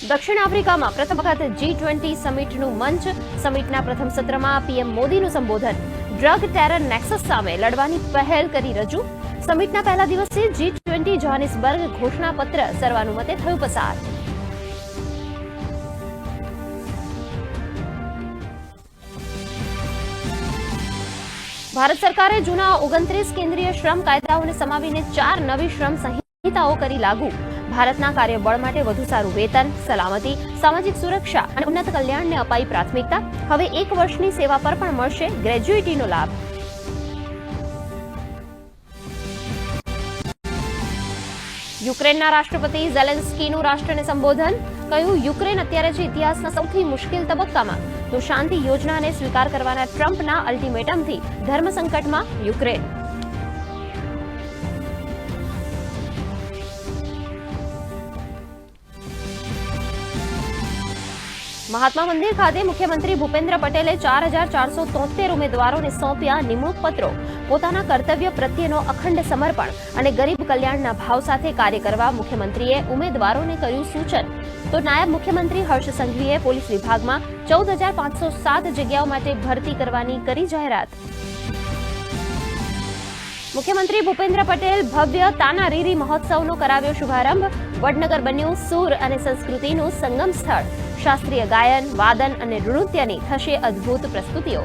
દક્ષિણ આફ્રિકામાં પ્રથમ વખત G20 સમિટનું મંચ. સમિટના પ્રથમ સત્રમાં પીએમ મોદીનું સંબોધન. ડ્રગ ટેરર નેક્સસ સામે લડવાની પહેલ કરી રજૂ. સમિટના પહેલા દિવસે G20 જોહાનિસબર્ગ ઘોષણાપત્ર સર્વાનુમતે થયું પસાર. ભારત સરકારે જૂના 29 કેન્દ્રીય શ્રમ કાયદાઓને સમાવીને 4 નવી શ્રમ સંહિતાઓ કરી લાગુ. ભારતના કાર્યબળ માટે વધુ સારું વેતન, સલામતી, સામાજિક સુરક્ષા અને ઉન્નત કલ્યાણને અપાઈ પ્રાથમિકતા. હવે 1 વર્ષની સેવા પર પણ મળશે ગ્રેજ્યુઇટીનો લાભ. યુક્રેનના રાષ્ટ્રપતિ ઝેલેન્સ્કીનું રાષ્ટ્રને સંબોધન. કહ્યું, યુક્રેન અત્યારે છે ઇતિહાસના સૌથી મુશ્કેલ તબક્કામાં. તો શાંતિ યોજનાને સ્વીકાર કરવાના ટ્રમ્પના અલ્ટિમેટમથી ધર્મ સંકટમાં યુક્રેન. મહાત્મા મંદિર ખાતે મુખ્યમંત્રી ભૂપેન્દ્ર પટેલે 4473 ઉમેદવારોને સોંપ્યા નિમણૂક પત્રો. પોતાના કર્તવ્ય પ્રત્યેનો અખંડ સમર્પણ અને ગરીબ કલ્યાણના ભાવ સાથે કાર્ય કરવા મુખ્યમંત્રીએ ઉમેદવારોને કર્યું સૂચન. તો નાયબ મુખ્યમંત્રી હર્ષ સંઘવીએ પોલીસ વિભાગમાં 14507 જગ્યાઓ માટે ભરતી કરવાની કરી જાહેરાત. મુખ્યમંત્રી ભૂપેન્દ્ર પટેલ ભવ્ય તાનારીરી મહોત્સવનો કરાવ્યો શુભારંભ. વડનગર બન્યું સૂર અને સંસ્કૃતિનું સંગમ સ્થળ. શાસ્ત્રીય ગાયન, વાદન અને નૃત્યની થશે અદ્ભુત પ્રસ્તુતિઓ.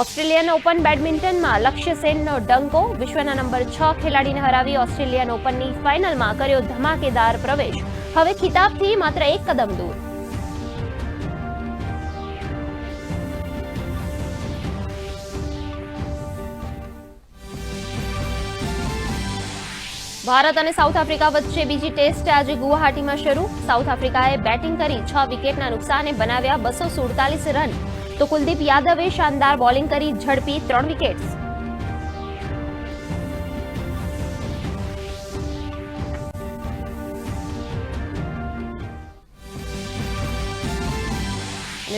ઓસ્ટ્રેલિયન ઓપન બેડમિન્ટનમાં લક્ષ્ય સેનનો ડંકો. વિશ્વના નંબર 6 ખેલાડીને હરાવી ઓસ્ટ્રેલિયન ઓપનની ફાઇનલમાં કર્યો ધમાકેદાર પ્રવેશ. હવે ખિતાબથી માત્ર 1 કદમ દૂર. ભારત અને સાઉથ આફ્રિકા વચ્ચે બીજી ટેસ્ટ આજે ગુવાહાટીમાં શરૂ. સાઉથ આફ્રિકાએ બેટિંગ કરી 6 વિકેટના નુકસાને બનાવ્યા 247 રન. તો કુલદીપ યાદવે શાનદાર બોલિંગ કરી ઝડપી 3 વિકેટ્સ.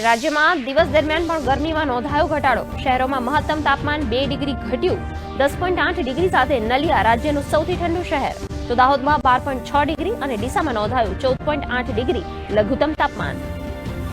રાજ્યમાં દિવસ દરમિયાન પણ ગરમીમાં નોંધાયો ઘટાડો. શહેરોમાં મહત્તમ તાપમાન 2 ડિગ્રી ઘટ્યું. 10.8 ડિગ્રી સાથે નલિયા રાજ્યનું સૌથી ઠંડુ શહેર. તો દાહોદમાં 12.6 ડિગ્રી અને ડીસામાં નોંધાયું 14.8 ડિગ્રી લઘુત્તમ તાપમાન.